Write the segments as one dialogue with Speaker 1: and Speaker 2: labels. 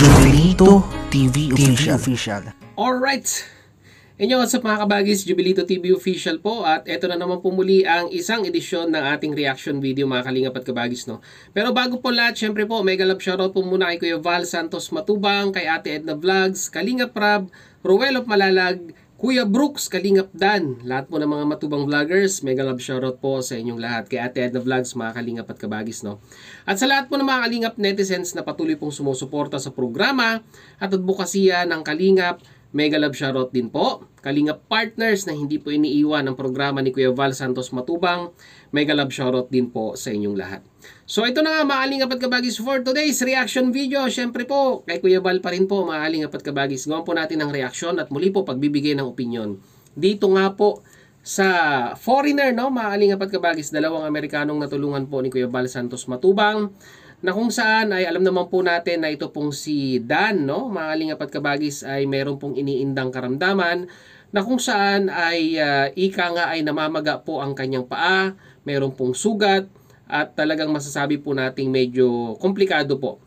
Speaker 1: Jubilito TV Official.
Speaker 2: Alright! Inyo, what's up mga kabagis? Jubilito TV Official po, at eto na naman po muli ang isang edisyon ng ating reaction video mga kalingap at kabagis, no? Pero bago po lahat, syempre po, mega love shoutout po muna kay Kuya Val Santos Matubang, kay Ate Edna Vlogs, Kalingap Rab, Ruel of Malalag, Kuya Brooks, Kalingap Dan, lahat po ng mga matubang vloggers, mega love shoutout po sa inyong lahat. Kay Ate Edna Vlogs, mga kalingap at kabagis, no? At sa lahat po ng mga kalingap netizens na patuloy pong sumusuporta sa programa at advokasya ng Kalingap, mega love shoutout din po. Kalingap partners na hindi po iniiwan ang programa ni Kuya Val Santos Matubang, mega love shoutout din po sa inyong lahat. So ito na nga mga kalingap at kabagis for today's reaction video. Syempre po, kay Kuya Val pa rin po mga kalingap at kabagis. Gawan po natin ang reaction at muli po pagbibigay ng opinion. Dito nga po sa foreigner, no, mga kalingap at kabagis, dalawang Amerikanong natulungan po ni Kuya Val Santos Matubang, na kung saan ay alam naman po natin na ito pong si Dan, no, mga kalingap at kabagis, ay meron pong iniindang karamdaman na kung saan ay ika nga ay namamaga po ang kanyang paa, meron pong sugat, at talagang masasabi po nating medyo komplikado po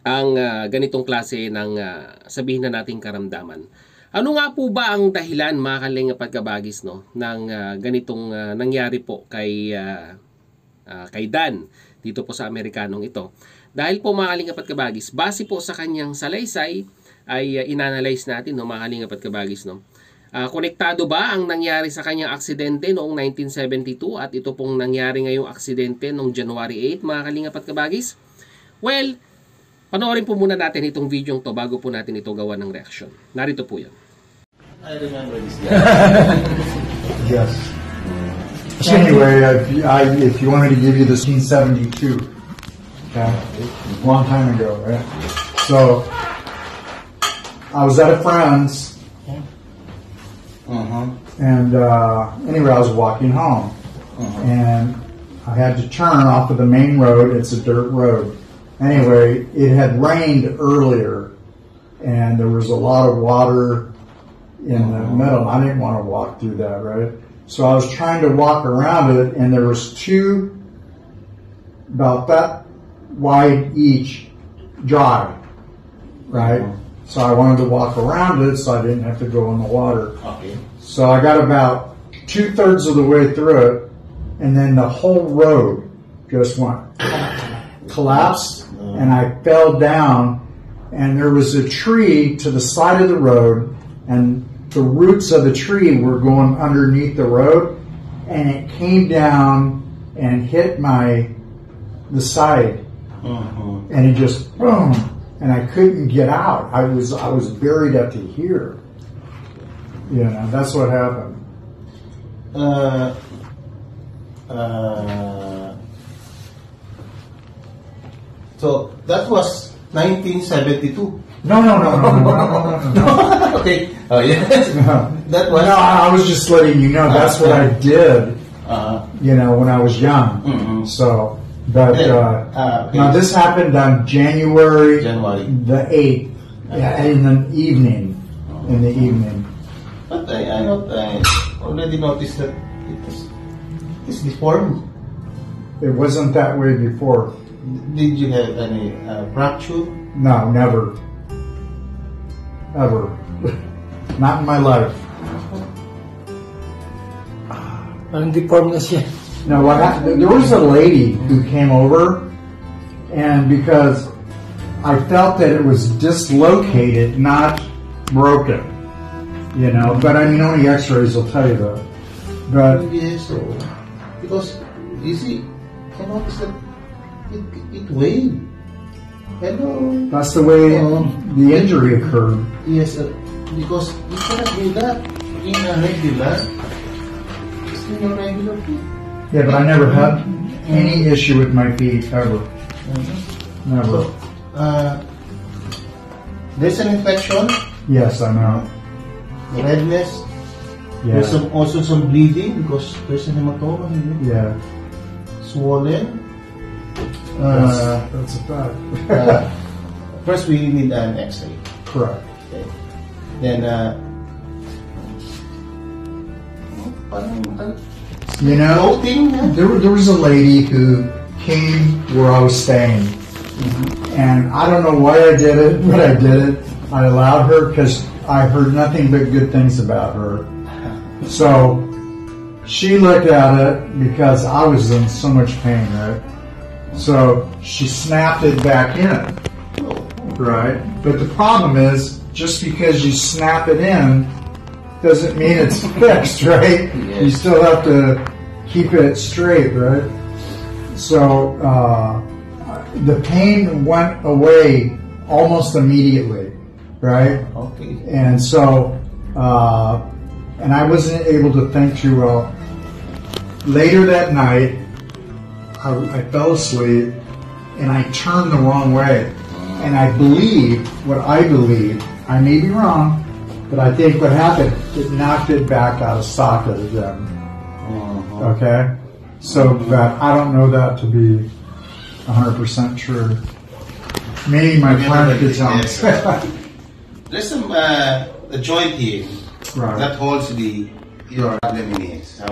Speaker 2: ang ganitong klase ng sabihin na nating karamdaman. Ano nga po ba ang dahilan mga kalingap at kabagis, no, ng ganitong nangyari po kay Dan dito po sa Amerikanong ito? Dahil po mga kalingap at kabagis, base po sa kanyang salaysay ay inanalyze natin, no, mga kalingap at kabagis, no. Konektado ba ang nangyari sa kanyang aksidente noong 1972 at ito pong nangyari ngayong aksidente noong January 8, mga kalingap at kabagis? Well, panoorin po muna natin itong video to bago po natin ito gawa ng reaction. Narito po yan.
Speaker 3: I remember this guy.
Speaker 4: Yes. So anyway, if you want me to give you the 1972, okay, a long time ago, right? So I was at a friend's, and anyway, I was walking home, and I had to turn off of the main road. It's a dirt road. Anyway, it had rained earlier, and there was a lot of water in the middle. I didn't want to walk through that, right? So I was trying to walk around it, and there was two about that wide each dry, right? So I wanted to walk around it so I didn't have to go in the water.
Speaker 3: Okay.
Speaker 4: So I got about 2/3 of the way through it, and then the whole road just went collapsed, and I fell down, and there was a tree to the side of the road, and the roots of the tree were going underneath the road, and it came down and hit the side, and it just boom, and I couldn't get out. I was buried up to here. You know, that's what happened.
Speaker 3: So that was 1972.
Speaker 4: No.
Speaker 3: Okay. Oh yes. That was.
Speaker 4: No, I was just letting you know that's what I did. You know, when I was young. So, but now this happened on January the 8th, in the evening. In the evening.
Speaker 3: But I already noticed that it's deformed.
Speaker 4: It wasn't that way before.
Speaker 3: Did you have any fracture?
Speaker 4: No, never. Ever. Not in my life.
Speaker 1: Parang deformed na siya.
Speaker 4: Now, what happened, there was a lady who came over, and because I felt that it was dislocated, not broken, you know, but I mean, only x-rays will tell you that. But
Speaker 3: Yes, so because you see, I noticed that it weighed. Hello.
Speaker 4: that's the way the injury occurred.
Speaker 3: Yes, because you cannot do that in a regular. It's in a regular feet.
Speaker 4: Yeah, but I never had any issue with my feet, ever. Never.
Speaker 3: So, there's an infection,
Speaker 4: Yes, I know.
Speaker 3: redness.
Speaker 4: Yeah.
Speaker 3: There's also some bleeding because there's an hematoma.
Speaker 4: Yeah.
Speaker 3: Swollen.
Speaker 4: That's a fact.
Speaker 3: First, we need an X-ray.
Speaker 4: Correct.
Speaker 3: Okay. Then, parang
Speaker 4: You know,
Speaker 3: floating.
Speaker 4: there was a lady who came where I was staying, And I don't know why I did it, but I did it. I allowed her because I heard nothing but good things about her. So she looked at it because I was in so much pain, right? So she snapped it back in, right? But the problem is, just because you snap it in doesn't mean it's fixed, right?
Speaker 3: Yes.
Speaker 4: You still have to keep it straight, right? So the pain went away almost immediately, right?
Speaker 3: Okay.
Speaker 4: And so, and I wasn't able to think too well. Later that night, I fell asleep and I turned the wrong way. And I believe, I may be wrong, but I think what happened, it knocked it back out of socket again. Okay? So, but I don't know that to be 100% true. Maybe my friend could tell me.
Speaker 3: There's some a joint here
Speaker 4: Right.
Speaker 3: that holds the
Speaker 4: Right.
Speaker 3: problem in it. So,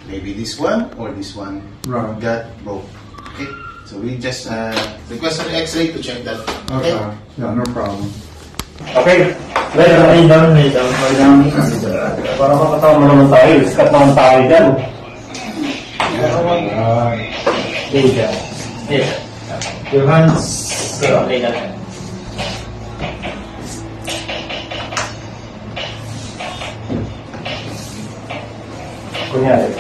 Speaker 3: maybe this one or this one
Speaker 4: Right.
Speaker 3: got broke. Okay, so we just request an X-ray to check that.
Speaker 4: Okay. Yeah, no problem.
Speaker 5: Okay. Well, may down. Para makatama naman tayo. Skat naman tayo dyan. There you go. Here. Your hands. Okay na. Kunyari.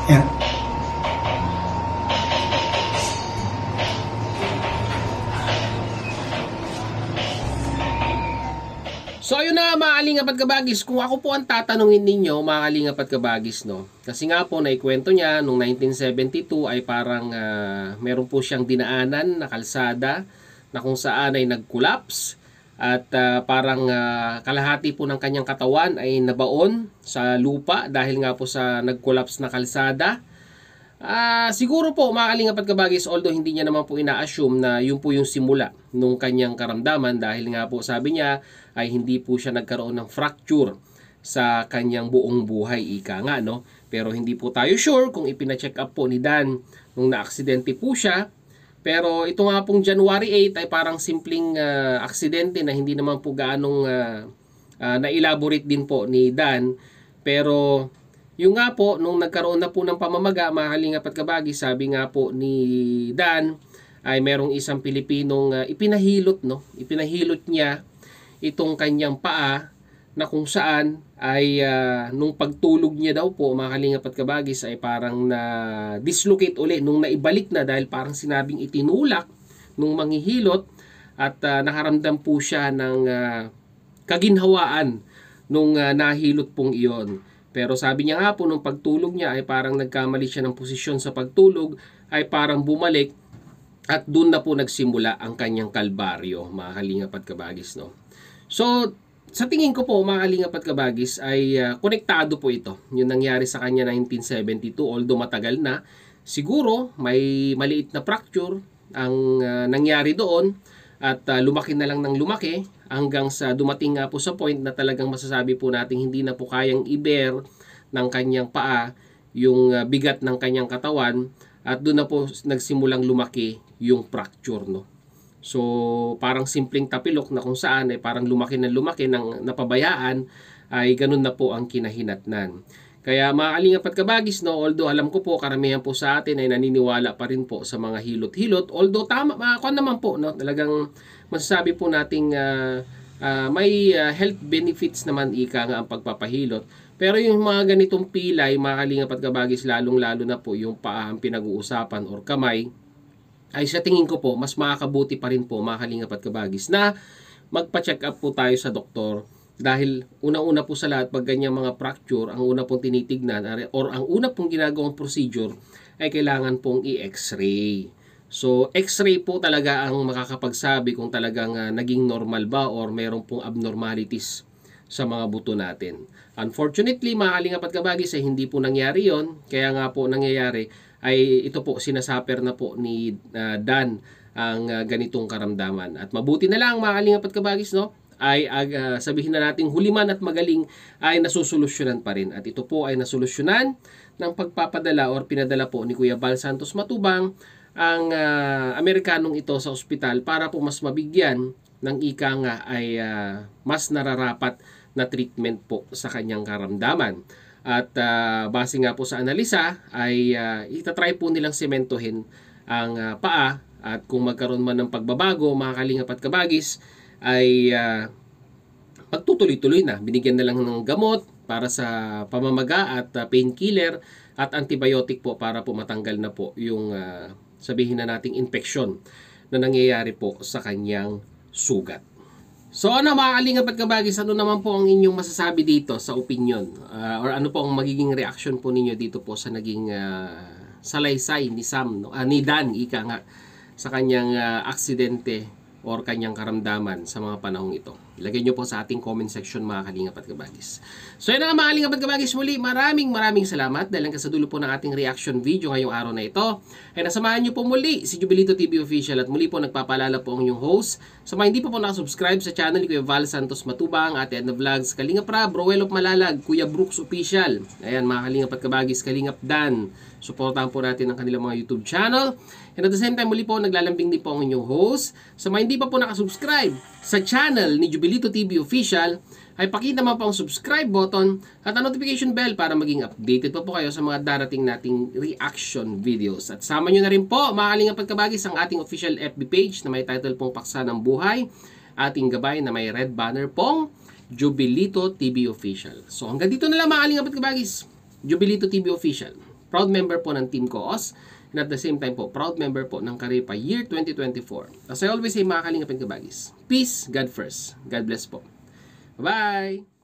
Speaker 4: Yeah.
Speaker 2: So ayun na mga kalingap at kabagis, kung ako po ang tatanungin ninyo mga kalingap at kabagis, no? Kasi nga po naikwento niya nung 1972 ay parang meron po siyang dinaanan na kalsada na kung saan ay nag-collapse at parang kalahati po ng kanyang katawan ay nabaon sa lupa dahil nga po sa nag-collapse na kalsada. Siguro po mga kalingap at kabagis, although hindi niya naman po ina-assume na yun po yung simula nung kanyang karamdaman dahil nga po sabi niya ay hindi po siya nagkaroon ng fracture sa kanyang buong buhay, ika nga, no? Pero hindi po tayo sure kung ipina-check up po ni Dan nung na-aksidente po siya. Pero ito nga pong January 8 ay parang simpleng aksidente na hindi naman po gaanong na-elaborate din po ni Dan. Pero yung nga po, nung nagkaroon na po ng pamamaga, mga kalingap at kabagis, sabi nga po ni Dan ay merong isang Pilipinong ipinahilot, no? Ipinahilot niya itong kanyang paa na kung saan ay nung pagtulog niya daw po, mga kalingap at kabagis, ay parang na-dislocate uli nung naibalik na dahil parang sinabing itinulak nung manghihilot at nakaramdam po siya ng kaginhawaan nung nahilot pong iyon. Pero sabi niya nga po, nung pagtulog niya ay parang nagkamali siya ng posisyon sa pagtulog, ay parang bumalik at doon na po nagsimula ang kanyang kalbaryo, mga kalingap at kabagis, no? So, sa tingin ko po, mga kalingap at kabagis, ay konektado po ito. Yung nangyari sa kanya 1972, although matagal na, siguro may maliit na fracture ang nangyari doon at lumaki na lang ng lumaki hanggang sa dumating nga po sa point na talagang masasabi po natin hindi na po kayang i-bear ng kanyang paa yung bigat ng kanyang katawan at doon na po nagsimulang lumaki yung fracture, no? So parang simpleng tapilok na kung saan ay parang lumaki ng napabayaan ay ganun na po ang kinahinatnan. Kaya mga kalingap at kabagis, no, although alam ko po karamihan po sa atin ay naniniwala pa rin po sa mga hilot-hilot, although tama, ako naman po, no, talagang masasabi po nating may health benefits naman ika nga ang pagpapahilot. Pero yung mga ganitong pilay, mga kalingap at kabagis, lalong-lalo na po yung paa ang pinag-uusapan or kamay, ay sa tingin ko po, mas makakabuti pa rin po mga kalingap at kabagis na magpa-check up po tayo sa doktor. Dahil una-una po sa lahat, pag ganyang mga fracture, ang una pong tinitignan or ang una pong ginagawang procedure ay kailangan pong i-x-ray. So, x-ray po talaga ang makakapagsabi kung talagang naging normal ba or meron pong abnormalities sa mga buto natin. Unfortunately, mga kalingap at kabagis, ay hindi po nangyari yon. Kaya nga po nangyayari ay ito po, sinasaper na po ni Dan ang ganitong karamdaman. At mabuti na lang mga kalingap at kabagis, no? ay sabihin na nating huliman at magaling ay nasusolusyonan pa rin. At ito po ay nasolusyonan ng pagpapadala or pinadala po ni Kuya Val Santos Matubang ang Amerikanong ito sa ospital para po mas mabigyan ng ika nga ay mas nararapat na treatment po sa kanyang karamdaman. At base nga po sa analisa ay itatry po nilang sementohin ang paa at kung magkaroon man ng pagbabago, mga kalingap at kabagis, ay magtutuloy-tuloy na. Binigyan na lang ng gamot para sa pamamaga at painkiller at antibiotic po para po matanggal na po yung sabihin na nating infeksyon na nangyayari po sa kanyang sugat. So ano mga kalingap at kabagis, ano naman po ang inyong masasabi dito sa opinion? Or ano po ang magiging reaction po ninyo dito po sa naging salaysay ni Sam, ni Dan, ika nga, sa kanyang aksidente or kanyang karamdaman sa mga panahong ito? Ilagay nyo po sa ating comment section mga kalingap at kabagis. So yun na nga mga kalingap at kabagis, muli maraming salamat dahil hanggang sa dulo po ng ating reaction video ngayong araw na ito. Ay nasamahan nyo po muli si Jubilito TV Official at muli po nagpapaalala po ang inyong host. Sa mga hindi pa po nakasubscribe sa channel ni Kuya Val Santos Matubang, Ate Edna Vlogs, Kalingap Rab, Roel of Malalag, Kuya Brooks Official. Ayan mga kalingap at kabagis, Kalingap Dan. Suportahan po natin ang kanilang mga YouTube channel. And at the same time, muli po naglalambing din po ang inyong host. Sa mga hindi pa po nakasubscribe sa channel ni Jubilito TV Official, ay pakita naman po ang subscribe button at ang notification bell para maging updated po kayo sa mga darating nating reaction videos. At sama nyo na rin po, mga kalingap at kabagis, ang ating official FB page na may title pong Paksa ng Buhay. Ating gabay na may red banner pong Jubilito TV Official. So hanggang dito na lang mga kalingap at kabagis, Jubilito TV Official. Proud member po ng Team Koos. And at the same time po, proud member po ng Karepa Year 2024. As I always say mga kalingap at kabagis, peace, God first. God bless po. Bye-bye!